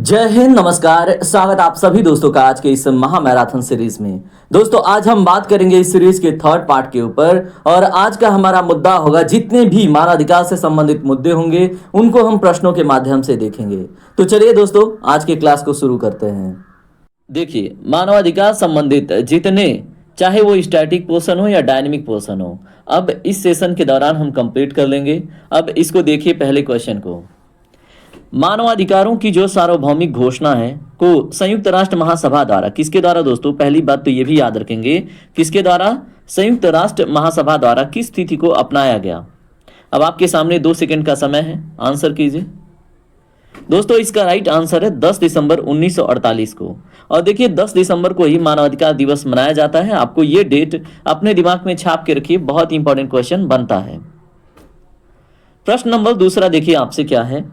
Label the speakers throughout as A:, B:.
A: जय हिंद, नमस्कार। स्वागत आप सभी दोस्तों का आज के इस महा मैराथन सीरीज में। दोस्तों आज हम बात करेंगे इस सीरीज के थर्ड पार्ट के ऊपर और आज का हमारा मुद्दा होगा, जितने भी मानवाधिकार से संबंधित मुद्दे होंगे उनको हम प्रश्नों के माध्यम से देखेंगे। तो चलिए दोस्तों आज के क्लास को शुरू करते हैं। देखिए, मानवाधिकार संबंधित जितने, चाहे वो स्टैटिक पोर्शन हो या डायनेमिक पोर्शन हो, अब इस सेशन के दौरान हम कंप्लीट कर लेंगे। अब इसको देखिए, पहले क्वेश्चन को। मानवाधिकारों की जो सार्वभौमिक घोषणा है को संयुक्त राष्ट्र महासभा द्वारा, किसके द्वारा दोस्तों, पहली बात तो ये भी याद रखेंगे, किसके द्वारा, संयुक्त राष्ट्र महासभा द्वारा किस तिथि को अपनाया गया। अब आपके सामने 2 सेकंड का समय है, आंसर कीजिए दोस्तों। इसका राइट आंसर है 10 दिसंबर 1948 को। और देखिए 10 दिसंबर को ही मानवाधिकार दिवस मनाया जाता है। आपको ये डेट अपने दिमाग में छाप के रखिए, बहुत इंपॉर्टेंट क्वेश्चन बनता है। प्रश्न नंबर दूसरा देखिए आपसे क्या है।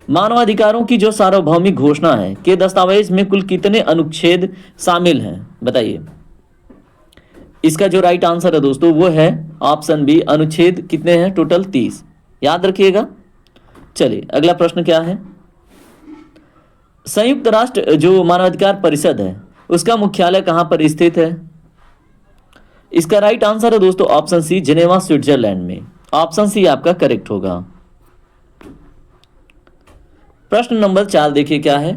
A: मानवाधिकारों की जो सार्वभौमिक घोषणा है के दस्तावेज में कुल कितने अनुच्छेद शामिल हैं, बताइए। इसका जो राइट आंसर है दोस्तों वो है ऑप्शन बी, अनुच्छेद कितने हैं, टोटल 30, याद रखिएगा। चलिए अगला प्रश्न क्या है। संयुक्त राष्ट्र जो मानवाधिकार परिषद है उसका मुख्यालय कहां पर स्थित है। इसका राइट आंसर है दोस्तों ऑप्शन सी, जिनेवा स्विट्जरलैंड में। ऑप्शन सी आपका करेक्ट होगा। प्रश्न नंबर 4 देखिए क्या है।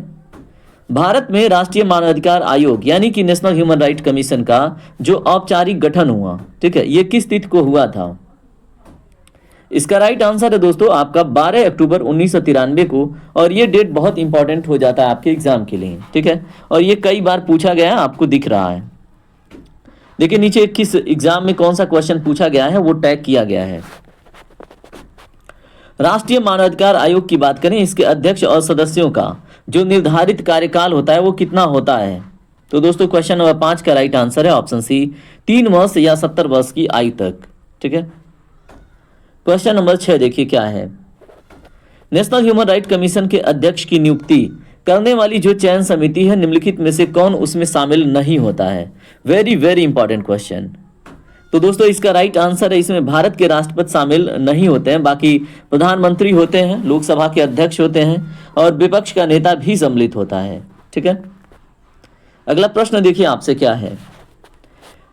A: भारत में राष्ट्रीय मानवाधिकार आयोग यानी कि नेशनल ह्यूमन राइट कमीशन का जो औपचारिक गठन हुआ, ठीक है, ये किस तिथि को हुआ था। इसका राइट आंसर है दोस्तों आपका 12 अक्टूबर 1993 को। और ये डेट बहुत इंपॉर्टेंट हो जाता है आपके एग्जाम के लिए, ठीक है, और ये कई बार पूछा गया है, आपको दिख रहा है। देखिए नीचे किस एग्जाम में कौन सा क्वेश्चन पूछा गया है वो टैग किया गया है। राष्ट्रीय मानवाधिकार आयोग की बात करें, इसके अध्यक्ष और सदस्यों का जो निर्धारित कार्यकाल होता है वो कितना होता है। तो दोस्तों क्वेश्चन नंबर 5 का राइट आंसर है ऑप्शन सी, 3 वर्ष या 70 वर्ष की आयु तक, ठीक है। क्वेश्चन नंबर 6 देखिए क्या है। नेशनल ह्यूमन राइट कमीशन के अध्यक्ष की नियुक्ति करने वाली जो चयन समिति है, निम्नलिखित में से कौन उसमें शामिल नहीं होता है। Very very important question. तो दोस्तों इसका राइट आंसर है, इसमें भारत के राष्ट्रपति शामिल नहीं होते हैं, बाकी प्रधानमंत्री होते हैं, लोकसभा के अध्यक्ष होते हैं और विपक्ष का नेता भी सम्मिलित होता है, ठीक है। अगला प्रश्न देखिए आपसे क्या है।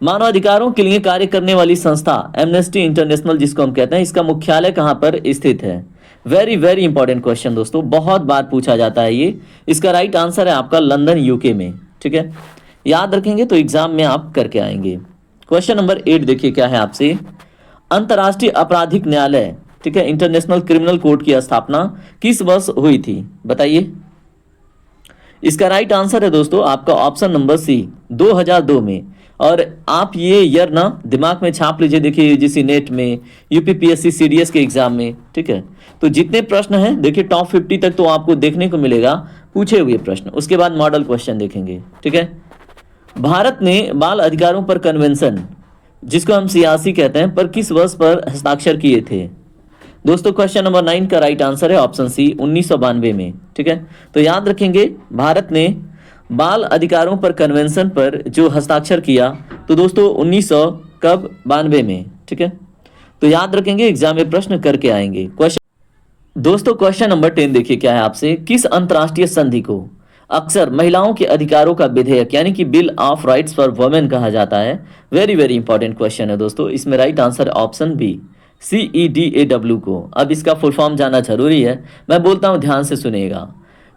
A: मानवाधिकारों के लिए कार्य करने वाली संस्था एमनेस्टी इंटरनेशनल जिसको हम कहते हैं, इसका मुख्यालय कहां पर स्थित है। वेरी वेरी इंपॉर्टेंट क्वेश्चन दोस्तों, बहुत बार पूछा जाता है ये। इसका राइट आंसर है आपका लंदन यूके में, ठीक है, याद रखेंगे तो एग्जाम में आप करके आएंगे। क्वेश्चन नंबर 8 देखिए क्या है आपसे। अंतर्राष्ट्रीय आपराधिक न्यायालय, ठीक है, इंटरनेशनल क्रिमिनल कोर्ट की स्थापना किस वर्ष हुई थी, बताइए। इसका राइट आंसर है दोस्तों आपका ऑप्शन नंबर सी, 2002 में। और आप ये ईयर ना दिमाग में छाप लीजिए, देखिए यूजीसी नेट में, यूपीपीएससी सीडीएस के एग्जाम में, ठीक है। तो जितने प्रश्न हैं देखिए टॉप 50 तक तो आपको देखने को मिलेगा पूछे हुए प्रश्न, उसके बाद मॉडल क्वेश्चन देखेंगे, ठीक है। भारत ने बाल अधिकारों पर कन्वेंशन, जिसको हम सियासी कहते हैं, पर किस वर्ष पर हस्ताक्षर किए थे। दोस्तों क्वेश्चन नंबर 9 का राइट आंसर है ऑप्शन सी, 1992 में, ठीक है। तो याद रखेंगे भारत ने बाल अधिकारों पर कन्वेंशन पर जो हस्ताक्षर किया तो दोस्तों 1992 में, ठीक है। तो याद रखेंगे, एग्जाम में प्रश्न करके आएंगे। दोस्तों क्वेश्चन नंबर 10 देखिए क्या है आपसे। किस अंतर्राष्ट्रीय संधि को अक्सर महिलाओं के अधिकारों का विधेयक यानी कि bill of rights for women कहा जाता है। वेरी वेरी इंपॉर्टेंट क्वेश्चन है दोस्तों, इसमें right answer option B, CEDAW को। अब इसका फुल फॉर्म जानना जरूरी है, मैं बोलता हूं ध्यान से सुनिएगा।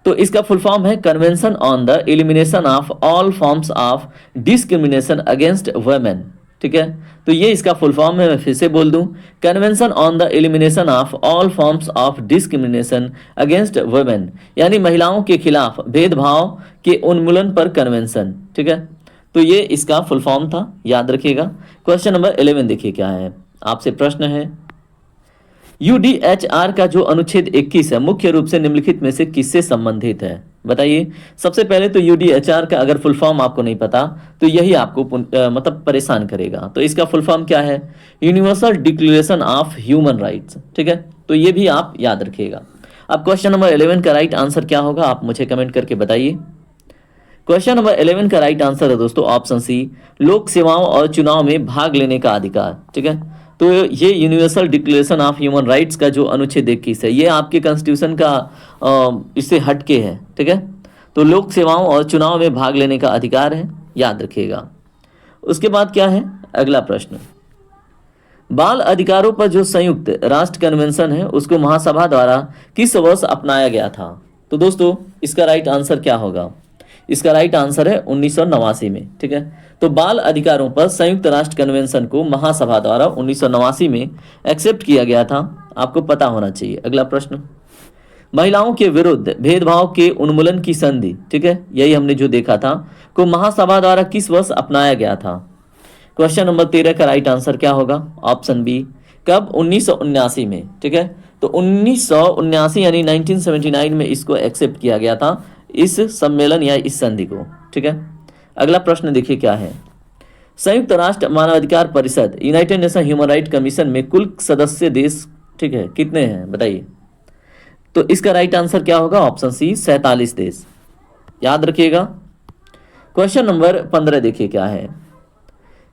A: तो इसका फुल फॉर्म है convention on the elimination of all forms of discrimination against women, ठीक है। तो ये इसका फुल फॉर्म है, मैं फिर से बोल दूं, convention on the elimination of all forms of discrimination against women, यानी महिलाओं के खिलाफ भेदभाव के उन्मूलन पर कन्वेंशन, ठीक है। तो ये इसका फुल फॉर्म था, याद रखिएगा। क्वेश्चन नंबर 11 देखिए क्या है आपसे। प्रश्न है UDHR का जो अनुच्छेद 21 है मुख्य रूप से निम्नलिखित में से किससे संबंधित है, बताइए। सबसे पहले तो UDHR का अगर फुल फॉर्म आपको नहीं पता तो यही आपको मतलब परेशान करेगा। तो इसका फुल फॉर्म क्या है, universal declaration of human rights, ठीक है। तो ये भी आप याद रखिएगा। अब क्वेश्चन नंबर 11 का राइट आंसर क्या होगा आप मुझे कमेंट करके बताइए। क्वेश्चन नंबर 11 का राइट आंसर है दोस्तों ऑप्शन सी, लोक सेवाओं और चुनाव में भाग लेने का अधिकार, ठीक है। तो ये universal declaration of human rights का जो अनुच्छेद 21 है, ये आपके कॉन्स्टिट्यूशन का इससे हटके है, ठीक है। तो लोक सेवाओं और चुनाव में भाग लेने का अधिकार है, याद रखिएगा। उसके बाद क्या है अगला प्रश्न, बाल अधिकारों पर जो संयुक्त राष्ट्र कन्वेंशन है उसको महासभा द्वारा किस वर्ष अपनाया गया था? तो दोस्तों इसका राइट आंसर क्या होगा? इसका राइट आंसर है 1989 में, ठीक है। तो बाल अधिकारों पर संयुक्त राष्ट्र कन्वेंशन को महासभा द्वारा 1989 में एक्सेप्ट किया गया था, आपको पता होना चाहिए। अगला प्रश्न, महिलाओं के विरुद्ध भेदभाव के उन्मूलन की संधि, ठीक है, यही हमने जो देखा था, को महासभा द्वारा किस वर्ष अपनाया गया था? क्वेश्चन नंबर 13 का राइट आंसर क्या होगा? ऑप्शन बी, कब? 1979 में, ठीक है। तो 1979 यानी 1979 में इसको एक्सेप्ट किया गया था, इस सम्मेलन या इस संधि को, ठीक है। अगला प्रश्न देखिए क्या है, संयुक्त राष्ट्र मानवाधिकार परिषद United nation human right commission में कुल सदस्य देश, ठीक है, कितने हैं बताइए? तो इसका राइट आंसर क्या होगा? ऑप्शन सी, 47 देश, याद रखिएगा। क्वेश्चन नंबर 15 देखिए क्या है,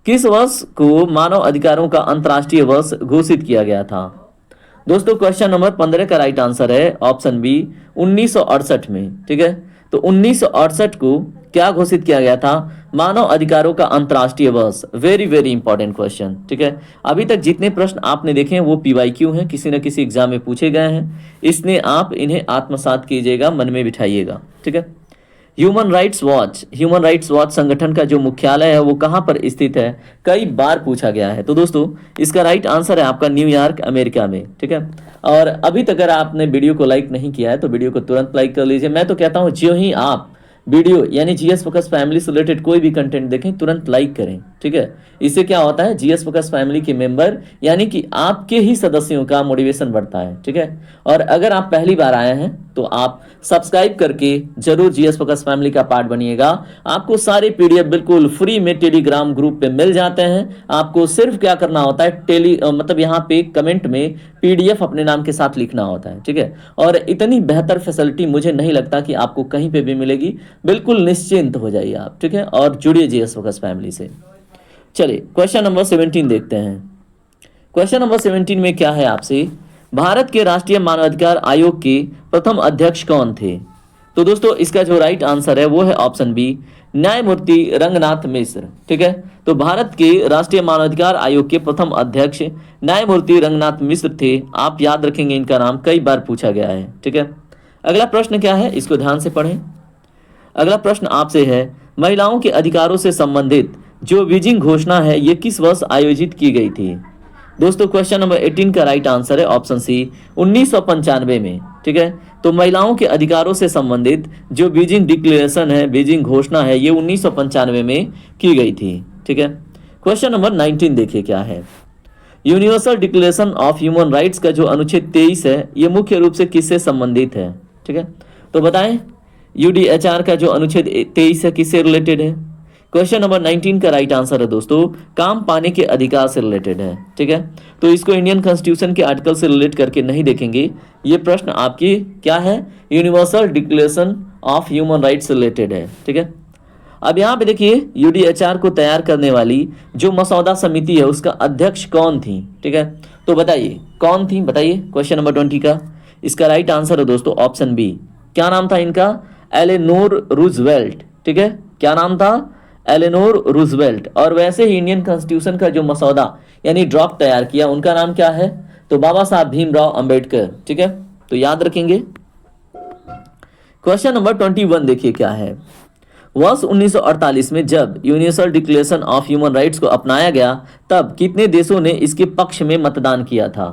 A: किस वर्ष को मानव अधिकारों का अंतर्राष्ट्रीय वर्ष घोषित किया गया था? दोस्तों क्वेश्चन नंबर 15 का राइट आंसर है ऑप्शन बी, 1968 में, ठीक है। तो 1968 को क्या घोषित किया गया था? मानव अधिकारों का अंतर्राष्ट्रीय वर्ष। वेरी वेरी इंपॉर्टेंट क्वेश्चन, ठीक है। अभी तक जितने प्रश्न आपने देखे हैं वो PYQ हैं, किसी न किसी एग्जाम में पूछे गए हैं, इसलिए आप इन्हें आत्मसात कीजिएगा, मन में बिठाइएगा, ठीक है। ह्यूमन राइट्स वॉच संगठन का जो मुख्यालय है वो कहाँ पर स्थित है? कई बार पूछा गया है। तो दोस्तों इसका राइट आंसर है आपका न्यूयॉर्क, अमेरिका में, ठीक है। और अभी तक अगर आपने वीडियो को लाइक नहीं किया है तो वीडियो को तुरंत लाइक कर लीजिए। मैं तो कहता हूँ जो ही आप वीडियो यानी GS फोकस फैमिली से रिलेटेड कोई भी कंटेंट देखें तुरंत लाइक करें, ठीक है। इससे क्या होता है, GS फोकस फैमिली के मेंबर यानी कि आपके ही सदस्यों का मोटिवेशन बढ़ता है, ठीक है। और अगर आप पहली बार आए हैं तो आप सब्सक्राइब करके जरूर GS फोकस फैमिली का पार्ट बनिएगा। आपको सारे PDF बिल्कुल फ्री में टेलीग्राम ग्रुप पे मिल जाते हैं। आपको सिर्फ क्या करना होता है, मतलब यहाँ पे कमेंट में PDF अपने नाम के साथ लिखना होता है, ठीक है। और इतनी बेहतर फैसिलिटी मुझे नहीं लगता कि आपको कहीं पे भी मिलेगी। बिल्कुल निश्चिंत हो जाइए आप, ठीक है, और जुड़िए GS फोकस फैमिली से। चलिए क्वेश्चन नंबर 17 देखते हैं। क्वेश्चन नंबर 17 में क्या है आपसे, भारत के राष्ट्रीय मानवाधिकार आयोग के प्रथम अध्यक्ष कौन थे? तो दोस्तों इसका जो राइट आंसर है वो है ऑप्शन बी, न्यायमूर्ति रंगनाथ मिश्र, ठीक है। तो भारत के राष्ट्रीय मानवाधिकार आयोग के प्रथम अध्यक्ष न्यायमूर्ति रंगनाथ मिश्र थे। आप याद रखेंगे, इनका नाम कई बार पूछा गया है, ठीक है। अगला प्रश्न क्या है, इसको ध्यान से पढ़ें। अगला प्रश्न आपसे है, महिलाओं के अधिकारों से संबंधित जो बीजिंग घोषणा है ये किस वर्ष आयोजित की गई थी? दोस्तों क्वेश्चन नंबर 18 का राइट आंसर है ऑप्शन सी, 1995 में, ठीक है। तो महिलाओं के अधिकारों से संबंधित जो बीजिंग डिक्लेरेशन है, बीजिंग घोषणा है, ये 1995 में की गई थी, ठीक है। क्वेश्चन नंबर 19 देखिए क्या है, universal declaration of human rights का जो अनुच्छेद 23 है ये मुख्य रूप से किससे संबंधित है? ठीक है, तो बताएं UDHR का जो अनुच्छेद 23 है किससे रिलेटेड है? क्वेश्चन नंबर 19 का राइट आंसर है दोस्तों काम पाने के अधिकार से रिलेटेड है। ठीक है, तो इसको इंडियन कॉन्स्टिट्यूशन के आर्टिकल से रिलेट करके नहीं देखेंगे। ये प्रश्न आपकी क्या है, universal declaration of human rights से रिलेटेड है। ठीक है, अब यहाँ पे देखिए UDHR को तैयार करने वाली जो मसौदा समिति है उसका अध्यक्ष कौन थी? ठीक है, तो बताइए कौन थी, बताइए। क्वेश्चन नंबर 20 का इसका राइट आंसर है दोस्तों ऑप्शन बी। क्या नाम था इनका? Eleanor Roosevelt. ठीक है, क्या नाम था? Eleanor Roosevelt. और वैसे ही इंडियन कॉन्स्टिट्यूशन का जो मसौदा यानी ड्राफ्ट तैयार किया उनका नाम क्या है? तो बाबा साहब भीमराव अंबेडकर। ठीक है, तो याद रखेंगे। क्वेश्चन नंबर 21 देखिए क्या है, वर्ष 1948 में जब universal declaration of human rights को अपनाया गया तब कितने देशों ने इसके पक्ष में मतदान किया था?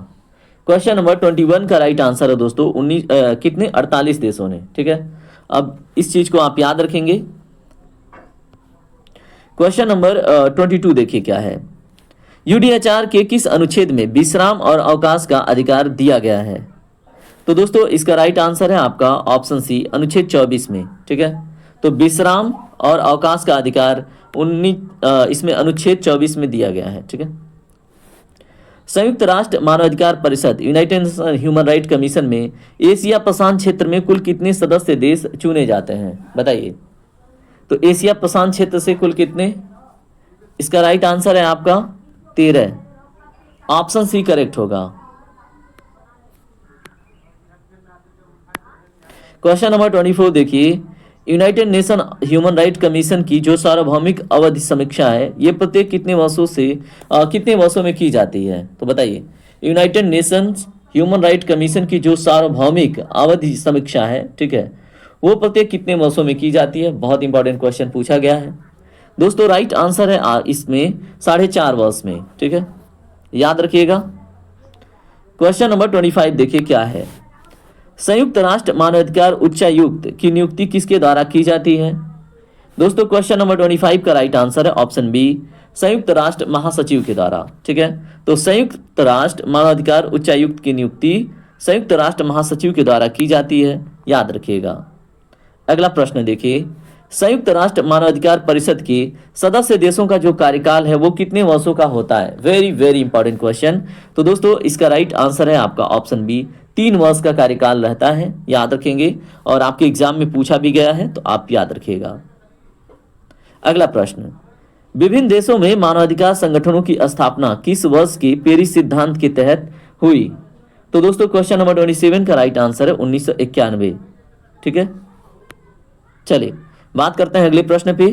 A: क्वेश्चन नंबर 21 का राइट आंसर है दोस्तों 48 देशों ने। ठीक है, अब इस चीज को आप याद रखेंगे। क्वेश्चन नंबर 22 देखिए क्या है, UDHR के किस अनुच्छेद में विश्राम और अवकाश का अधिकार दिया गया है? तो दोस्तों इसका राइट आंसर है आपका ऑप्शन सी, अनुच्छेद 24 में। ठीक है, तो विश्राम और अवकाश का अधिकार इसमें अनुच्छेद 24 में दिया गया है। ठीक है, संयुक्त राष्ट्र मानवाधिकार परिषद United nation human right commission में एशिया प्रशांत क्षेत्र में कुल कितने सदस्य देश चुने जाते हैं? बताइए। तो एशिया प्रशांत क्षेत्र से कुल कितने? इसका राइट आंसर है आपका 13। ऑप्शन सी करेक्ट होगा। क्वेश्चन नंबर 24 देखिए, United nation human right commission की जो सार्वभौमिक अवधि समीक्षा है ये प्रत्येक कितने वर्षों से कितने वर्षों में की जाती है? तो बताइए, United Nations human right commission की जो सार्वभौमिक अवधि समीक्षा है, ठीक है, वो प्रत्येक कितने वर्षों में की जाती है? बहुत इंपॉर्टेंट क्वेश्चन पूछा गया है दोस्तों। राइट आंसर है इसमें 4.5 वर्ष में, ठीक है, याद रखिएगा। क्वेश्चन नंबर 25 देखिए क्या है, संयुक्त राष्ट्र मानवाधिकार उच्चायुक्त की नियुक्ति किसके द्वारा की जाती है? दोस्तों क्वेश्चन नंबर 25 का राइट आंसर है ऑप्शन बी, संयुक्त राष्ट्र महासचिव के द्वारा, ठीक है। तो संयुक्त राष्ट्र मानवाधिकार उच्चायुक्त की नियुक्ति संयुक्त राष्ट्र महासचिव के द्वारा की जाती है, याद रखिएगा। अगला प्रश्न देखिए, संयुक्त राष्ट्र मानवाधिकार परिषद के सदस्य देशों का जो कार्यकाल है वो कितने वर्षों का होता है? Very very important question. तो दोस्तों इसका राइट आंसर है आपका ऑप्शन बी, 3 वर्ष का कार्यकाल रहता है, याद रखेंगे। और आपके एग्जाम में पूछा भी गया है तो आप याद रखिएगा। अगला प्रश्न, विभिन्न देशों में मानवाधिकार संगठनों की स्थापना किस वर्ष के पेरिस सिद्धांत के तहत हुई? तो दोस्तों क्वेश्चन नंबर 27 का राइट आंसर है 1991, ठीक है। चलिए बात करते हैं अगले प्रश्न पे।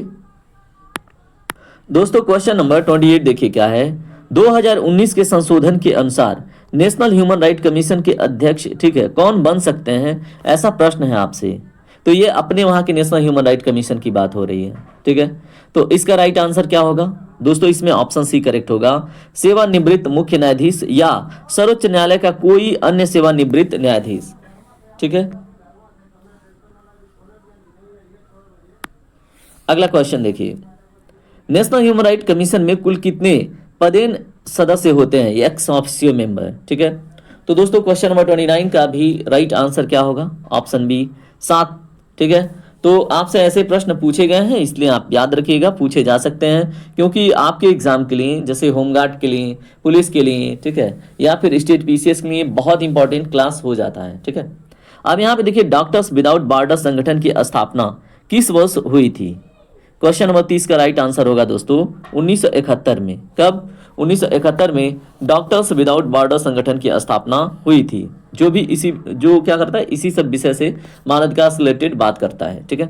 A: दोस्तों क्वेश्चन नंबर 28 देखिए क्या है, 2019 के संशोधन के अनुसार नेशनल ह्यूमन राइट कमीशन के अध्यक्ष, ठीक है, कौन बन सकते हैं? ऐसा प्रश्न है आपसे। तो ये अपने वहां के नेशनल ह्यूमन राइट कमीशन की बात हो रही है, ठीक है। तो इसका राइट आंसर क्या होगा? दोस्तों इसमें ऑप्शन सी करेक्ट होगा, सेवानिवृत्त मुख्य न्यायाधीश या सर्वोच्च न्यायालय का कोई अन्य सेवानिवृत्त न्यायाधीश, ठीक है। अगला क्वेश्चन देखिए, नेशनल ह्यूमन राइट कमीशन में कुल कितने पदेन सदस्य होते हैं? एक्स ऑफिशियो मेंबर, ठीक है। तो दोस्तों क्वेश्चन नंबर 29 का भी राइट आंसर क्या होगा? ऑप्शन बी 7, ठीक है। तो आपसे ऐसे प्रश्न पूछे गए हैं इसलिए आप याद रखिएगा, पूछे जा सकते हैं क्योंकि आपके एग्जाम के लिए, जैसे होमगार्ड के लिए, पुलिस के लिए, ठीक है, या फिर स्टेट पीसीएस के लिए बहुत इंपॉर्टेंट क्लास हो जाता है, ठीक है। अब यहाँ पे देखिए, डॉक्टर्स विदाउट बॉर्डर संगठन की स्थापना किस वर्ष हुई थी? क्वेश्चन नंबर 30 का राइट आंसर होगा दोस्तों 1971 में। कब? 1971 में डॉक्टर्स विदाउट बॉर्डर संगठन की स्थापना हुई थी, जो क्या करता है, इसी सब विषय से मानवाधिकार से रिलेटेड बात करता है, ठीक है।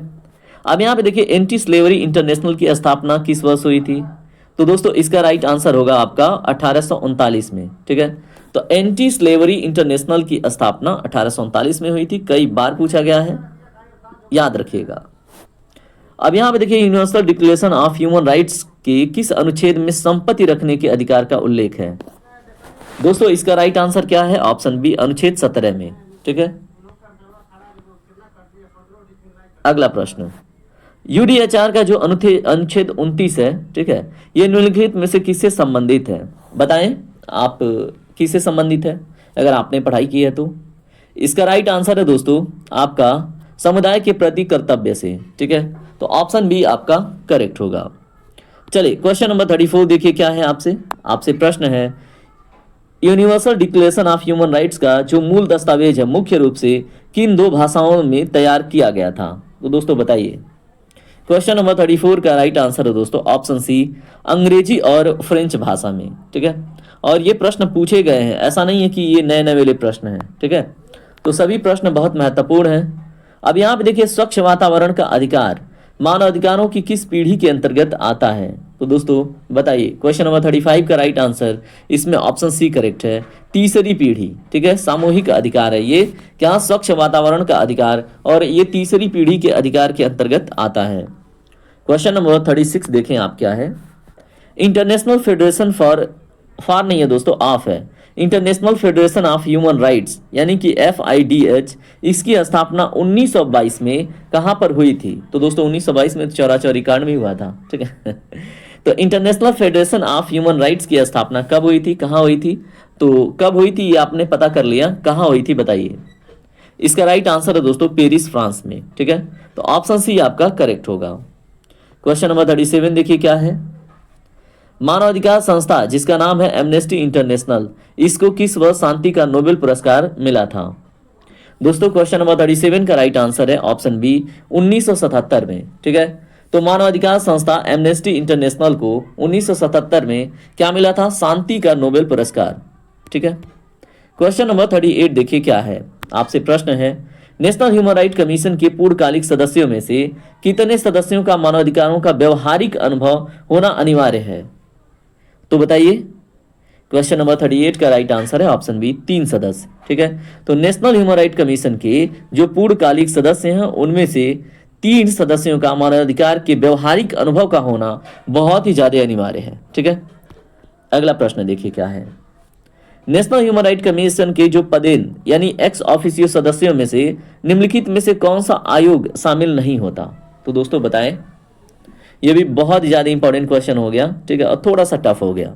A: अब यहाँ पे देखिए, एंटी स्लेवरी इंटरनेशनल की स्थापना किस वर्ष हुई थी? तो दोस्तों इसका राइट आंसर होगा आपका 1839 में, ठीक है। तो एंटी स्लेवरी इंटरनेशनल की स्थापना 1839 में हुई थी, कई बार पूछा गया है, याद रखिएगा। अब यहाँ पे देखिए, universal declaration of human rights के किस अनुच्छेद में संपत्ति रखने के अधिकार का उल्लेख है? दोस्तों इसका राइट आंसर क्या है? ऑप्शन बी, अनुच्छेद 17 में, ठीक है। अगला प्रश्न, यूडीएचआर का जो अनुच्छेद 29 है, ठीक है, ये निम्नलिखित में से किससे संबंधित है? बताएं आप किससे संबंधित है अगर आपने पढ़ाई की है तो। इसका राइट आंसर है दोस्तों आपका समुदाय के प्रति कर्तव्य से, ठीक है। तो ऑप्शन बी आपका करेक्ट होगा। चलिए क्वेश्चन नंबर 34 देखिए क्या है आपसे प्रश्न है, universal declaration of human rights का जो मूल दस्तावेज है मुख्य रूप से किन 2 भाषाओं में तैयार किया गया था? तो दोस्तों बताइए। क्वेश्चन नंबर 34 का राइट आंसर है दोस्तों ऑप्शन सी, अंग्रेजी और फ्रेंच भाषा में, ठीक है। और ये प्रश्न पूछे गए हैं, ऐसा नहीं है कि ये नए नवेले प्रश्न हैं, ठीक है। तो सभी प्रश्न बहुत महत्वपूर्ण हैं। अब यहाँ पे देखिए, स्वच्छ वातावरण का अधिकार मानव अधिकारों की किस पीढ़ी के अंतर्गत आता है? तो दोस्तों बताइए। क्वेश्चन नंबर 35 का राइट आंसर इसमें ऑप्शन सी करेक्ट है, तीसरी पीढ़ी, ठीक है। सामूहिक अधिकार है ये, क्या? स्वच्छ वातावरण का अधिकार, और ये तीसरी पीढ़ी के अधिकार के अंतर्गत आता है। क्वेश्चन नंबर 36 देखें आप क्या है, इंटरनेशनल फेडरेशन फॉर नहीं है दोस्तों, ऑफ है, international federation of human rights यानी कि FIDH, इसकी स्थापना 1922 में कहां पर हुई थी? तो दोस्तों 1922 में चौरी कांड में हुआ था, ठीक है। तो international federation of human rights की स्थापना कब हुई थी, कहां हुई थी? तो कब हुई थी ये आपने पता कर लिया, कहां हुई थी बताइए। इसका राइट आंसर है दोस्तों पेरिस, फ्रांस में, ठीक है। तो ऑप्शन सी आपका करेक्ट होगा। क्वेश्चन नंबर 37 देखिए क्या है, मानवाधिकार संस्था जिसका नाम है एमनेस्टी इंटरनेशनल, इसको किस वर्ष शांति का नोबेल पुरस्कार मिला था? दोस्तों क्वेश्चन नंबर 37 का राइट आंसर है ऑप्शन बी, 1977 में, ठीक है। तो मानवाधिकार संस्था एमनेस्टी इंटरनेशनल को 1977 में क्या मिला था? शांति का नोबेल पुरस्कार। ठीक है। क्वेश्चन नंबर 38 देखिए क्या है। आपसे प्रश्न है, नेशनल ह्यूमन राइट कमीशन के पूर्णकालिक सदस्यों में से कितने सदस्यों का मानवाधिकारों का व्यवहारिक अनुभव होना अनिवार्य है? तो बताइए। क्वेश्चन नंबर 38 का राइट आंसर है ऑप्शन बी, 3 सदस्य। ठीक है। तो नेशनल ह्यूमन राइट कमीशन के जो पूर्णकालिक सदस्य हैं उनमें से 3 सदस्यों का मानवाधिकार के व्यवहारिक अनुभव का होना बहुत ही ज्यादा अनिवार्य है। ठीक है। अगला प्रश्न देखिए क्या है। नेशनल ह्यूमन राइट कमीशन के जो पदेन यानी एक्स ऑफिशियो सदस्यों में से निम्नलिखित में से कौन सा आयोग शामिल नहीं होता? तो दोस्तों बताएं। यह भी बहुत ज्यादा इंपॉर्टेंट क्वेश्चन हो गया। ठीक है। और थोड़ा सा टफ हो गया।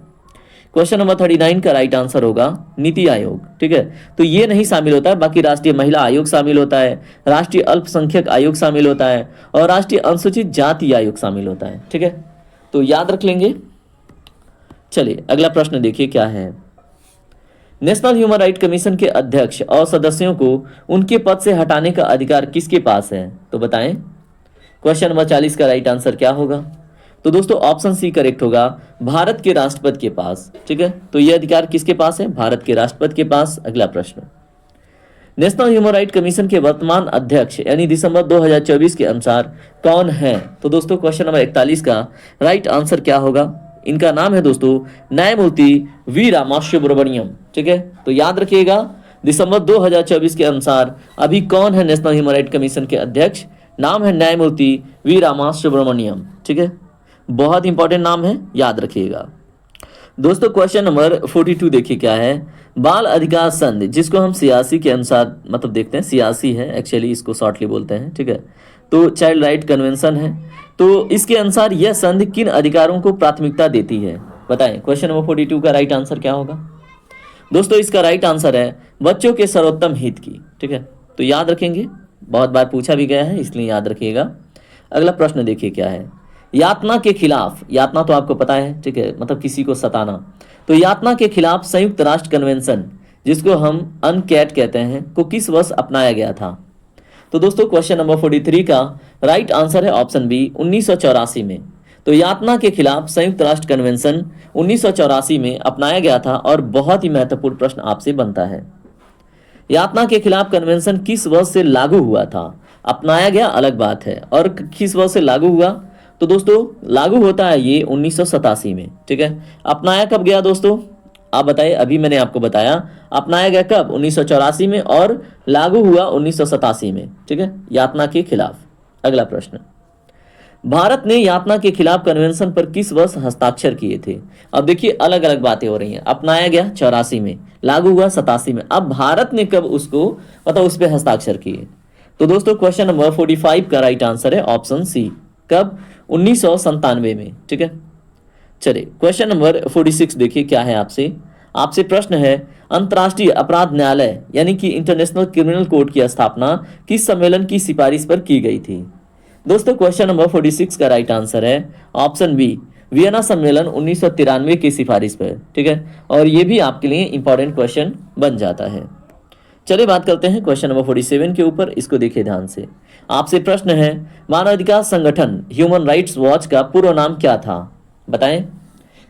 A: क्वेश्चन नंबर 39 का राइट आंसर होगा नीति आयोग। ठीक है। तो ये नहीं शामिल होता है, बाकी राष्ट्रीय महिला आयोग शामिल होता है, राष्ट्रीय अल्पसंख्यक आयोग शामिल होता है और राष्ट्रीय अनुसूचित जाति आयोग शामिल होता है। ठीक है। तो याद रख लेंगे। चलिए अगला प्रश्न देखिए क्या है। नेशनल ह्यूमन राइट कमीशन के अध्यक्ष और सदस्यों को उनके पद से हटाने का अधिकार किसके पास है? तो बताएं। क्वेश्चन नंबर 40 का राइट आंसर क्या होगा? तो दोस्तों ऑप्शन सी करेक्ट होगा, भारत के राष्ट्रपति के पास। ठीक है। तो यह अधिकार किसके पास है? भारत के राष्ट्रपति के पास। अगला प्रश्न, नेशनल ह्यूमन राइट कमीशन के वर्तमान अध्यक्ष यानी दिसंबर 2024 के अनुसार कौन है? तो दोस्तों क्वेश्चन नंबर 41 का राइट आंसर क्या होगा? इनका नाम है दोस्तों न्यायमूर्ति वी रामासुब्रमण्यम। ठीक है। तो याद रखिएगा दिसंबर 2024 के अनुसार अभी कौन है नेशनल ह्यूमन राइट कमीशन के अध्यक्ष? नाम है न्यायमूर्ति वी रामासुब्रमण्यम। ठीक है। बहुत इंपॉर्टेंट नाम है, याद रखिएगा। दोस्तों क्वेश्चन नंबर 42 देखिए क्या है। बाल अधिकार संघ, जिसको हम सियासी के अनुसार मतलब देखते हैं, सियासी है एक्चुअली, इसको शॉर्टली बोलते हैं। ठीक है। तो चाइल्ड राइट कन्वेंशन है। तो इसके अनुसार यह संधि किन अधिकारों को प्राथमिकता देती है? बताएं। क्वेश्चन नंबर 42 का राइट आंसर क्या होगा? दोस्तों इसका राइट आंसर है बच्चों के सर्वोत्तम हित की। ठीक है। तो याद रखेंगे, बहुत बार पूछा भी गया है इसलिए याद रखिएगा। अगला प्रश्न देखिए क्या है। यातना के खिलाफ, यातना तो आपको पता है। ठीक है। मतलब किसी को सताना। तो यातना के खिलाफ संयुक्त राष्ट्र कन्वेंशन, जिसको हम अनकैट कहते हैं, को किस वर्ष अपनाया गया था? तो दोस्तों क्वेश्चन नंबर 43 का राइट आंसर है ऑप्शन बी, 1984 में। तो यातना के खिलाफ संयुक्त राष्ट्र कन्वेंशन 1984 में अपनाया गया था। और बहुत ही महत्वपूर्ण प्रश्न आपसे बनता है, यातना के खिलाफ कन्वेंशन किस वर्ष से लागू हुआ था? अपनाया गया अलग बात है, और किस वर्ष से लागू हुआ? तो दोस्तों लागू होता है ये 1987 में। ठीक है। अपनाया कब गया दोस्तों? आप बताइए। अभी मैंने आपको बताया अपनाया गया कब? 1984 में, और लागू हुआ 1987 में। ठीक है। यातना के खिलाफ। अगला प्रश्न, भारत ने यातना के खिलाफ कन्वेंशन पर किस वर्ष हस्ताक्षर किए थे? अब देखिए अलग अलग बातें हो रही हैं। अपनाया गया 84 में, लागू हुआ 87 में। अब भारत ने कब उसको मतलब उस पर हस्ताक्षर किए? तो दोस्तों क्वेश्चन नंबर 45 का राइट आंसर है ऑप्शन सी, कब? 1997 में। ठीक है। चलिए क्वेश्चन नंबर 46 देखिए क्या है आपसे प्रश्न है, अंतर्राष्ट्रीय अपराध न्यायालय यानी कि इंटरनेशनल क्रिमिनल कोर्ट की स्थापना किस सम्मेलन की सिफारिश पर की गई थी? दोस्तों क्वेश्चन नंबर 46 का राइट आंसर है ऑप्शन बी, वियना सम्मेलन 1993 की सिफारिश पर। ठीक है। और ये भी आपके लिए इंपॉर्टेंट क्वेश्चन बन जाता है। चलिए बात करते हैं क्वेश्चन नंबर 47 के ऊपर। इसको देखिए ध्यान से। आपसे प्रश्न है, मानवाधिकार संगठन ह्यूमन राइट्स वॉच का पूर्व नाम क्या था? बताएं।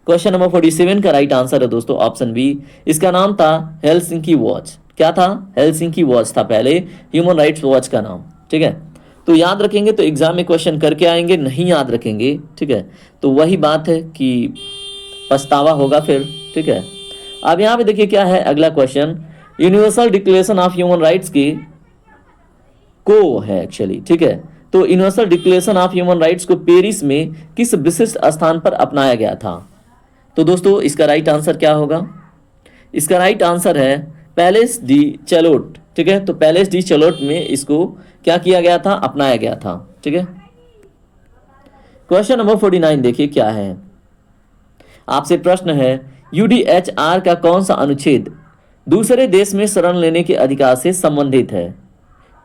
A: क्वेश्चन नंबर 47 का राइट आंसर है दोस्तों ऑप्शन बी, इसका नाम था हेलसिंकी वॉच। क्या था? हेलसिंकी वॉच था पहले ह्यूमन राइट्स वॉच का नाम। ठीक है। तो याद रखेंगे तो एग्जाम में क्वेश्चन करके आएंगे, नहीं याद रखेंगे ठीक है तो वही बात है कि पछतावा होगा फिर। ठीक है। अब यहाँ पे देखिए क्या है अगला question, universal declaration of human rights की को है एक्चुअली। ठीक है। तो universal declaration of human rights को पेरिस में किस विशिष्ट स्थान पर अपनाया गया था? तो दोस्तों इसका राइट आंसर क्या होगा? इसका राइट आंसर है पैलेस डी चैलोट। ठीक है। तो पैलेस डी चैलोट में इसको क्या किया गया था? अपनाया गया था। ठीक है। क्वेश्चन नंबर 49 देखिए क्या है आपसे प्रश्न है, यूडीएचआर का कौन सा अनुच्छेद दूसरे देश में शरण लेने के अधिकार से संबंधित है?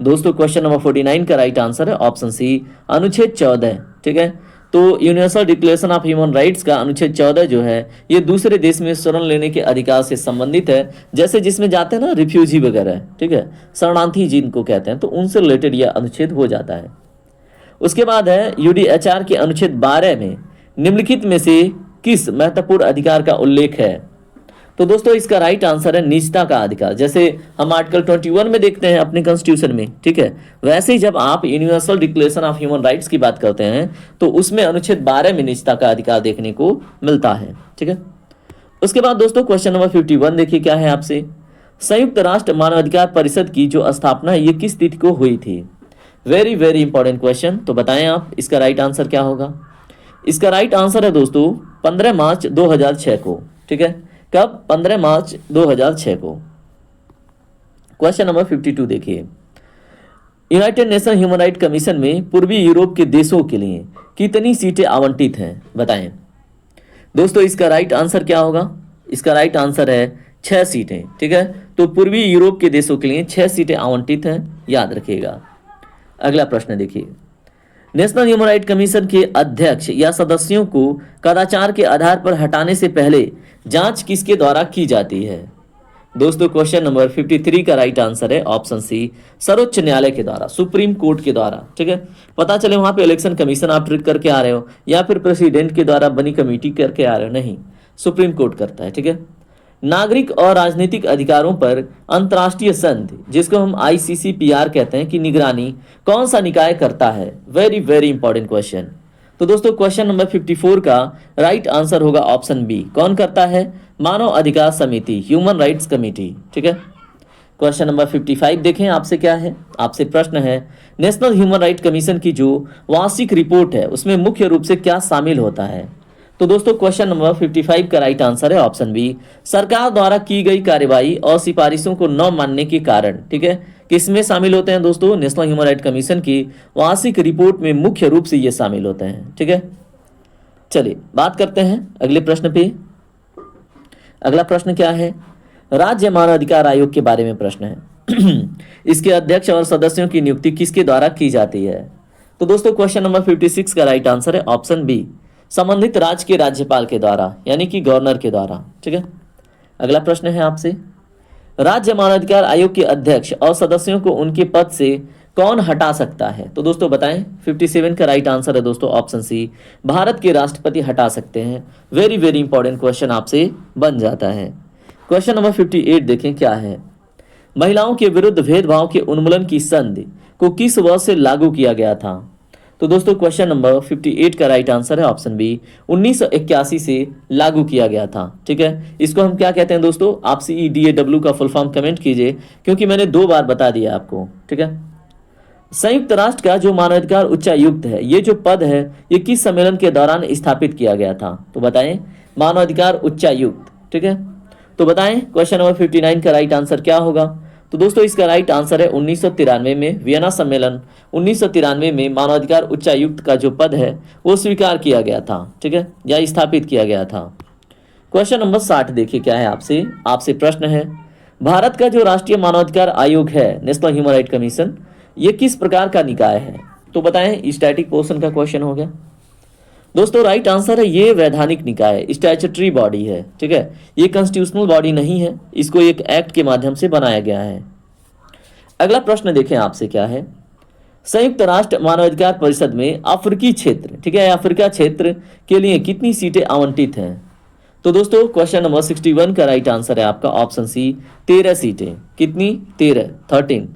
A: दोस्तों क्वेश्चन नंबर 49 का राइट आंसर है ऑप्शन सी, अनुच्छेद 14। ठीक है। तो universal declaration of human rights का अनुच्छेद 14 जो है ये दूसरे देश में शरण लेने के अधिकार से संबंधित है। जैसे जिसमें जाते हैं ना रिफ्यूजी वगैरह, ठीक है, शरणार्थी जिनको कहते हैं, तो उनसे रिलेटेड यह अनुच्छेद हो जाता है। उसके बाद है यूडीएचआर के अनुच्छेद 12 में निम्नलिखित में से किस महत्वपूर्ण अधिकार का उल्लेख है? तो दोस्तों इसका राइट आंसर है निजता का अधिकार। जैसे हम आर्टिकल 21 में देखते हैं अपने कॉन्स्टिट्यूशन में, ठीक है, वैसे ही जब आप universal declaration of human rights की बात करते हैं तो उसमें अनुच्छेद 12 में निजता का अधिकार देखने को मिलता है, ठीक है। उसके बाद दोस्तों क्वेश्चन नंबर 51 देखिए क्या है आपसे। संयुक्त राष्ट्र मानवाधिकार परिषद की जो स्थापना है ये किस तिथि को हुई थी? Very very important question. तो बताएं आप इसका राइट आंसर क्या होगा? इसका राइट आंसर है दोस्तों 15 मार्च 2006 को, ठीक है। कब? 15 मार्च 2006 को। क्वेश्चन नंबर 52 देखिए। United nation human right commission में पूर्वी यूरोप के देशों के लिए कितनी सीटें आवंटित हैं? बताएं दोस्तों इसका राइट आंसर क्या होगा? इसका राइट आंसर है 6 सीटें, ठीक है। तो पूर्वी यूरोप के देशों के लिए 6 सीटें आवंटित हैं, याद रखिएगा। अगला प्रश्न देखिए। नेशनल ह्यूमन राइट कमीशन के अध्यक्ष या सदस्यों को कदाचार के आधार पर हटाने से पहले जांच किसके द्वारा की जाती है? दोस्तों क्वेश्चन नंबर 53 का राइट आंसर है ऑप्शन सी, सर्वोच्च न्यायालय के द्वारा, सुप्रीम कोर्ट के द्वारा, ठीक है। पता चले वहां पे इलेक्शन कमीशन आप ट्रिक करके आ रहे हो या फिर प्रेसिडेंट के द्वारा बनी कमेटी करके आ रहे हो, नहीं, सुप्रीम कोर्ट करता है, ठीक है। नागरिक और राजनीतिक अधिकारों पर अंतर्राष्ट्रीय संधि, जिसको हम ICCPR कहते हैं, कि निगरानी कौन सा निकाय करता है? Very very important question. तो दोस्तों क्वेश्चन नंबर 54 का राइट आंसर होगा ऑप्शन बी। कौन करता है? मानव अधिकार समिति, ह्यूमन राइट्स कमेटी, ठीक है। क्वेश्चन नंबर 55 देखें आपसे क्या है। आपसे प्रश्न है नेशनल ह्यूमन राइट कमीशन की जो वार्षिक रिपोर्ट है उसमें मुख्य रूप से क्या शामिल होता है? तो दोस्तों क्वेश्चन नंबर 55 का राइट आंसर है ऑप्शन बी, सरकार द्वारा की गई कार्यवाही और सिफारिशों को न मानने के कारण, ठीक है। किसमें शामिल होते हैं दोस्तों? नेशनल ह्यूमन राइट कमीशन की वार्षिक रिपोर्ट में मुख्य रूप से ये शामिल होते हैं, ठीक है। चलिए बात करते हैं अगले प्रश्न पे। अगला प्रश्न क्या है? राज्य मानवाधिकार आयोग के बारे में प्रश्न है। इसके अध्यक्ष और सदस्यों की नियुक्ति किसके द्वारा की जाती है? तो दोस्तों क्वेश्चन नंबर 56 का राइट आंसर है ऑप्शन बी, संबंधित राज्य के राज्यपाल के द्वारा, यानी कि गवर्नर के द्वारा, ठीक है। अगला प्रश्न है आपसे, राज्य मानवाधिकार आयोग के अध्यक्ष और सदस्यों को उनके पद से कौन हटा सकता है? तो दोस्तों बताएं। 57 का राइट आंसर है दोस्तों ऑप्शन सी, भारत के राष्ट्रपति हटा सकते हैं। वेरी वेरी इंपॉर्टेंट क्वेश्चन आपसे बन जाता है। क्वेश्चन नंबर 58 देखें क्या है। महिलाओं के विरुद्ध भेदभाव के उन्मूलन की संधि को किस वर्ष से लागू किया गया था? तो दोस्तों क्वेश्चन नंबर 58 का राइट आंसर है ऑप्शन बी, 1981 से लागू किया गया था, ठीक है। इसको हम क्या कहते हैं दोस्तों? आप CEDAW का फुल फॉर्म कमेंट कीजिए, क्योंकि मैंने 2 बार बता दिया आपको, ठीक है। संयुक्त राष्ट्र का जो मानवाधिकार उच्चायुक्त है, ये जो पद है ये किस सम्मेलन के दौरान स्थापित किया गया था? तो बताएं। मानवाधिकार उच्चायुक्त, ठीक है। तो बताएं क्वेश्चन नंबर 59 का राइट आंसर क्या होगा? तो दोस्तों इसका राइट आंसर है 1993 में वियना सम्मेलन 1993 में मानवाधिकार उच्चायुक्त का जो पद है वो स्वीकार किया गया था, ठीक है, या स्थापित किया गया था। क्वेश्चन नंबर 60 देखिए क्या है आपसे प्रश्न है, भारत का जो राष्ट्रीय मानवाधिकार आयोग है, नेशनल ह्यूमन राइट कमीशन, ये किस प्रकार का निकाय है? तो बताएं। स्टैटिक पोर्शन का क्वेश्चन हो गया दोस्तों। राइट आंसर है ये वैधानिक निकाय, स्टैच्यूटरी बॉडी है, ठीक है। ये कॉन्स्टिट्यूशनल बॉडी नहीं है, इसको एक एक्ट के माध्यम से बनाया गया है। अगला प्रश्न देखें आपसे क्या है। संयुक्त राष्ट्र मानवाधिकार परिषद में अफ्रीकी क्षेत्र, ठीक है, अफ्रीका क्षेत्र के लिए कितनी सीटें आवंटित हैं? तो दोस्तों क्वेश्चन नंबर 61 का राइट आंसर है आपका ऑप्शन सी, 13 सीटें। कितनी? 13।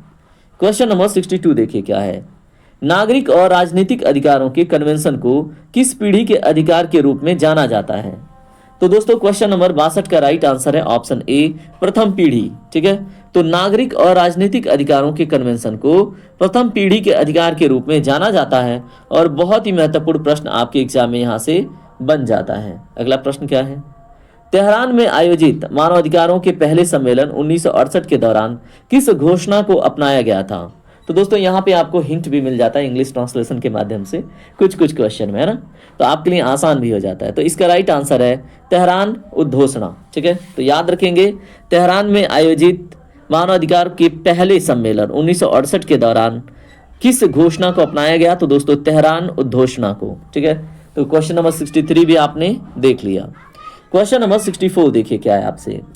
A: क्वेश्चन नंबर 62 देखिए क्या है। नागरिक और राजनीतिक अधिकारों के कन्वेंशन को किस पीढ़ी के अधिकार के रूप में जाना जाता है? तो दोस्तों क्वेश्चन नंबर 62 का राइट आंसर है ऑप्शन ए, प्रथम पीढ़ी, ठीक है। तो नागरिक और राजनीतिक अधिकारों के कन्वेंशन को प्रथम पीढ़ी के अधिकार के रूप में जाना जाता है, और बहुत ही महत्वपूर्ण प्रश्न आपके एग्जाम में यहाँ से बन जाता है। अगला प्रश्न क्या है। तेहरान में आयोजित मानवाधिकारों के पहले सम्मेलन 1968 के दौरान किस घोषणा को अपनाया गया था? तो दोस्तों यहाँ पे आपको हिंट भी मिल जाता है इंग्लिश ट्रांसलेशन के माध्यम से कुछ क्वेश्चन में, है ना, तो आपके लिए आसान भी हो जाता है। तो इसका राइट आंसर है तेहरान उद्घोषणा, ठीक है। तो याद रखेंगे, तेहरान में आयोजित मानवाधिकार के पहले सम्मेलन 1968 के दौरान किस घोषणा को अपनाया गया? तो दोस्तों तेहरान उद्घोषणा को, ठीक है। तो क्वेश्चन नंबर 63 भी आपने देख लिया। क्वेश्चन नंबर 64 देखिए क्या है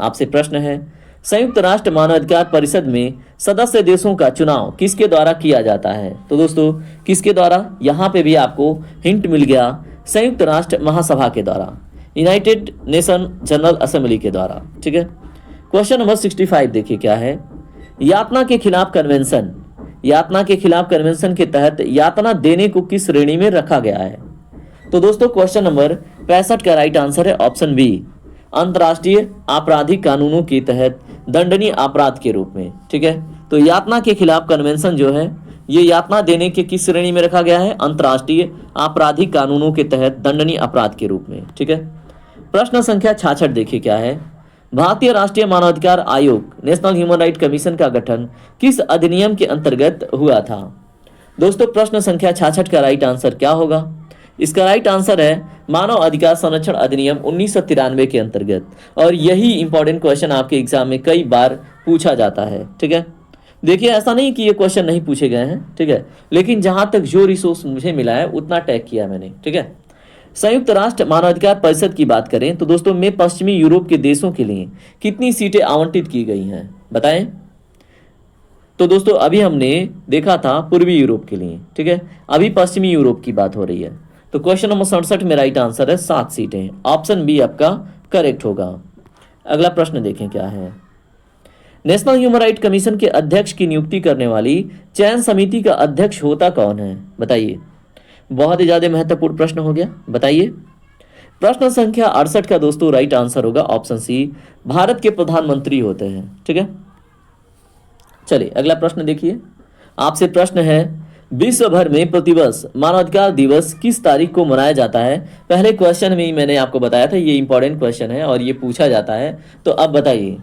A: आपसे प्रश्न है। संयुक्त राष्ट्र मानवाधिकार परिषद में सदस्य देशों का चुनाव किसके द्वारा किया जाता है? तो दोस्तों किसके द्वारा? यहाँ पे भी आपको हिंट मिल गया, संयुक्त राष्ट्र महासभा के द्वारा, यूनाइटेड नेशन जनरल असेंबली के द्वारा। ठीक है, क्वेश्चन नंबर 65 देखिए क्या है। यातना के खिलाफ कन्वेंशन, यातना के खिलाफ कन्वेंशन के तहत यातना देने को किस श्रेणी में रखा गया है? तो दोस्तों क्वेश्चन नंबर 65 का राइट आंसर है ऑप्शन बी, अंतर्राष्ट्रीय आपराधिक कानूनों के तहत दंडनीय अपराध के रूप में। ठीक है, तो यातना के खिलाफ कन्वेंशन जो है ये यातना देने के किस श्रेणी में रखा गया है? अंतर्राष्ट्रीय आपराधिक कानूनों के तहत दंडनीय अपराध के रूप में। ठीक है, प्रश्न संख्या 66 देखिए क्या है। भारतीय राष्ट्रीय मानवाधिकार आयोग नेशनल ह्यूमन राइट कमीशन का गठन किस अधिनियम के अंतर्गत हुआ था? दोस्तों प्रश्न संख्या 66 का राइट आंसर क्या होगा? इसका राइट आंसर है मानव अधिकार संरक्षण अधिनियम 1993 के अंतर्गत, और यही इंपॉर्टेंट क्वेश्चन आपके एग्जाम में कई बार पूछा जाता है। ठीक है, देखिए ऐसा नहीं कि ये क्वेश्चन नहीं पूछे गए हैं, ठीक है, लेकिन जहां तक जो रिसोर्स मुझे मिला है उतना टैग किया मैंने। ठीक है, संयुक्त राष्ट्र मानवाधिकार परिषद की बात करें तो दोस्तों में पश्चिमी यूरोप के देशों के लिए कितनी सीटें आवंटित की गई हैं बताएं? तो दोस्तों अभी हमने देखा था पूर्वी यूरोप के लिए। ठीक है, अभी पश्चिमी यूरोप की बात हो रही है। तो क्वेश्चन नंबर 67 में राइट आंसर है 7 सीटें, ऑप्शन बी आपका करेक्ट होगा। अगला प्रश्न देखें क्या है। नेशनल ह्यूमन राइट कमीशन के अध्यक्ष की नियुक्ति करने वाली चयन समिति का अध्यक्ष होता कौन है? बताइए, बहुत ही ज्यादा महत्वपूर्ण प्रश्न हो गया, बताइए। प्रश्न संख्या 68 का दोस्तों राइट आंसर होगा ऑप्शन सी, भारत के प्रधानमंत्री होते हैं। ठीक है, चलिए अगला प्रश्न देखिए। आपसे प्रश्न है, विश्व भर में प्रतिवर्ष मानवाधिकार दिवस किस तारीख को मनाया जाता है? पहले क्वेश्चन में ही मैंने आपको बताया था, ये इंपॉर्टेंट क्वेश्चन है और ये पूछा जाता है, तो अब बताइए।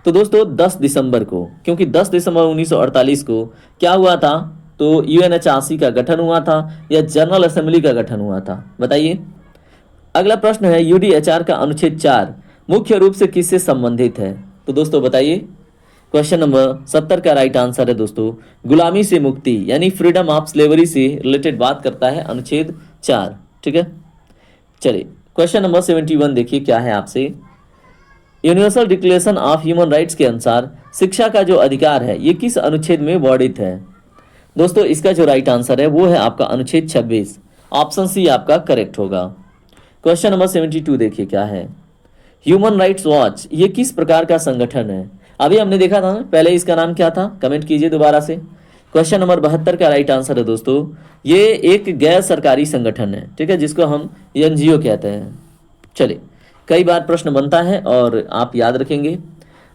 A: तो दोस्तों 10 दिसंबर को, क्योंकि 10 दिसंबर 1948 को क्या हुआ था? तो यूएनएचआरसी का गठन हुआ था या जनरल असेंबली का गठन हुआ था? बताइए। अगला प्रश्न है, यूडीएचआर का अनुच्छेद 4 मुख्य रूप से किससे संबंधित है? तो दोस्तों बताइए। क्वेश्चन नंबर 70 का राइट आंसर है दोस्तों, गुलामी से मुक्ति यानी फ्रीडम ऑफ स्लेवरी से रिलेटेड बात करता है अनुच्छेद 4। ठीक है, चलिए क्वेश्चन नंबर 71 देखिए क्या है आपसे। Universal declaration of human rights के अनुसार शिक्षा का जो अधिकार है ये किस अनुच्छेद में वर्णित है? दोस्तों इसका जो राइट आंसर है वो है आपका अनुच्छेद 26, ऑप्शन सी आपका करेक्ट होगा। क्वेश्चन नंबर 72 देखिए क्या है। ह्यूमन राइट्स वॉच ये किस प्रकार का संगठन है? अभी हमने देखा था ना, पहले इसका नाम क्या था? कमेंट कीजिए दोबारा से। क्वेश्चन नंबर 72 का राइट आंसर है दोस्तों, ये एक गैर सरकारी संगठन है। ठीक है, जिसको हम एनजीओ कहते हैं। चलिए, कई बार प्रश्न बनता है और आप याद रखेंगे।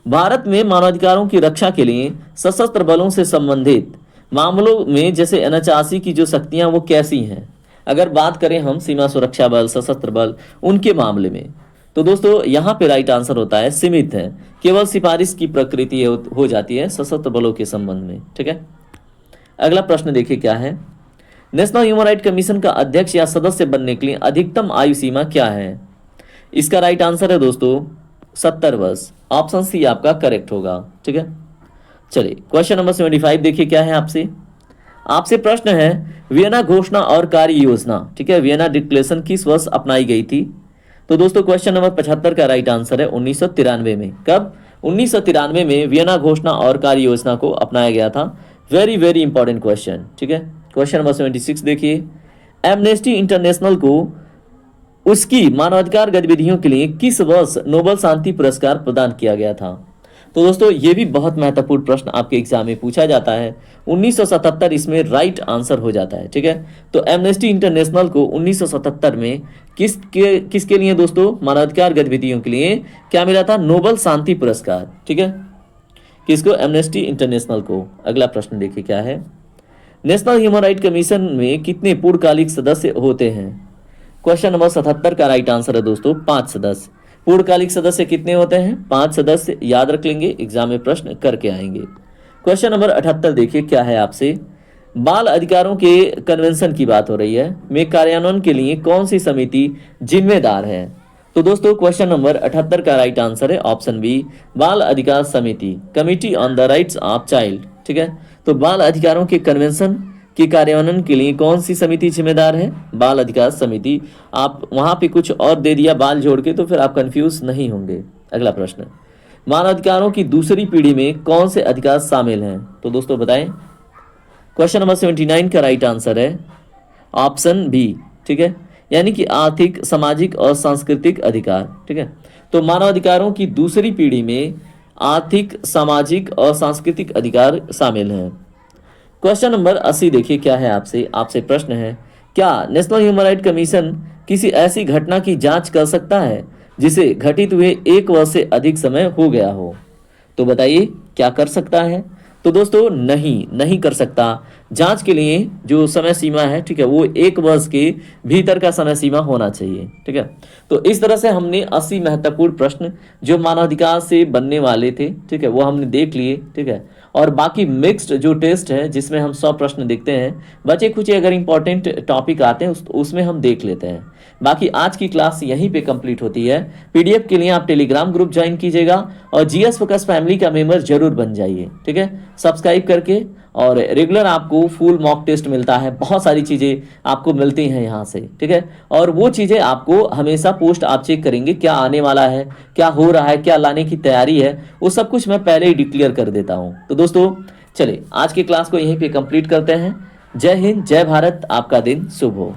A: भारत में मानवाधिकारों की रक्षा के लिए सशस्त्र बलों से संबंधित मामलों में जैसे एनएचआरसी की जो शक्तियां वो कैसी हैं? अगर बात करें हम सीमा सुरक्षा बल, सशस्त्र बल, उनके मामले में, तो दोस्तों यहाँ पे राइट आंसर होता है सीमित है, केवल सिफारिश की प्रकृति हो जाती है सशस्त्र बलों के संबंध में। ठीक है, अगला प्रश्न देखिए क्या है। नेशनल ह्यूमन राइट कमीशन का अध्यक्ष या सदस्य बनने के लिए अधिकतम आयु सीमा क्या है? इसका राइट आंसर है दोस्तों 70 वर्ष, ऑप्शन सी आपका करेक्ट होगा। ठीक है, चलिए क्वेश्चन नंबर 75 देखिए क्या है आपसे प्रश्न है, वियना घोषणा और कार्य योजना, ठीक है, वियना डिक्लेरेशन किस वर्ष अपनाई गई थी? तो दोस्तों क्वेश्चन नंबर 75 का राइट आंसर है 1993 में। कब? 1993 में वियना घोषणा और कार्य योजना को अपनाया गया था। Very very important question. ठीक है, क्वेश्चन नंबर 76 देखिए। एमनेस्टी इंटरनेशनल को उसकी मानवाधिकार गतिविधियों के लिए किस वर्ष नोबेल शांति पुरस्कार प्रदान किया गया था? तो दोस्तों ये भी बहुत महत्वपूर्ण प्रश्न आपके एग्जाम में पूछा जाता है। 1977 इसमें राइट आंसर हो जाता है। ठीक है, तो एमनेस्टी इंटरनेशनल को 1977 में किसके लिए दोस्तों? मानवाधिकार गतिविधियों के लिए क्या मिला था? नोबेल शांति पुरस्कार। ठीक है, किसको? एमनेस्टी इंटरनेशनल को। अगला प्रश्न देखिए क्या है। नेशनल ह्यूमन राइट कमीशन में कितने पूर्णकालिक सदस्य होते हैं? क्वेश्चन नंबर 77 का राइट आंसर है दोस्तों 5 सदस्य। पूर्णकालिक सदस्य कितने होते हैं? 5 सदस्य। याद रख लेंगे, एग्जाम में प्रश्न करके आएंगे। क्वेश्चन नंबर 78 देखिए क्या है आपसे। बाल अधिकारों के कन्वेंशन की बात हो रही है, में कार्यान्वयन के लिए कौन सी समिति जिम्मेदार है? तो दोस्तों क्वेश्चन नंबर 78 का राइट आंसर है ऑप्शन बी, बाल अधिकार समिति, committee on the rights of child. ठीक है, तो बाल अधिकारों के कन्वेंशन के कार्यान्वयन के लिए कौन सी समिति जिम्मेदार है? बाल अधिकार समिति। आप वहां पे कुछ और दे दिया बाल जोड़ के, तो फिर आप कंफ्यूज नहीं होंगे। अगला प्रश्न, मानवाधिकारों की दूसरी पीढ़ी में कौन से अधिकार शामिल हैं? तो दोस्तों बताएं। क्वेश्चन नंबर 79 का राइट आंसर है ऑप्शन बी। ठीक है, यानी कि आर्थिक, सामाजिक और सांस्कृतिक अधिकार। ठीक है, तो मानवाधिकारों की दूसरी पीढ़ी में आर्थिक, सामाजिक और सांस्कृतिक अधिकार शामिल हैं। क्वेश्चन नंबर 80 देखिए क्या है आपसे प्रश्न है, क्या नेशनल ह्यूमन राइट कमीशन किसी ऐसी घटना की जांच कर सकता है जिसे घटित हुए 1 वर्ष से अधिक समय हो गया हो? तो बताइए क्या कर सकता है? तो दोस्तों नहीं कर सकता। जांच के लिए जो समय सीमा है, ठीक है, वो 1 वर्ष के भीतर का समय सीमा होना चाहिए। ठीक है, तो इस तरह से हमने 80 महत्वपूर्ण प्रश्न जो मानवाधिकार से बनने वाले थे, ठीक है, वो हमने देख लिए। ठीक है, और बाकी मिक्स्ड जो टेस्ट है जिसमें हम 100 प्रश्न देखते हैं, बचे कुछ अगर इंपॉर्टेंट टॉपिक आते हैं उसमें हम देख लेते हैं। बाकी आज की क्लास यहीं पे कंप्लीट होती है। पीडीएफ के लिए आप टेलीग्राम ग्रुप ज्वाइन कीजिएगा और जीएस फोकस फैमिली का मेंबर जरूर बन जाइए। ठीक है, सब्सक्राइब करके, और रेगुलर आपको फुल मॉक टेस्ट मिलता है, बहुत सारी चीज़ें आपको मिलती हैं यहाँ से। ठीक है, और वो चीज़ें आपको हमेशा पोस्ट आप चेक करेंगे, क्या आने वाला है, क्या हो रहा है, क्या लाने की तैयारी है, वो सब कुछ मैं पहले ही डिक्लेयर कर देता हूँ। तो दोस्तों चलिए आज की क्लास को यहीं पे कंप्लीट करते हैं। जय हिंद, जय भारत, आपका दिन शुभ हो।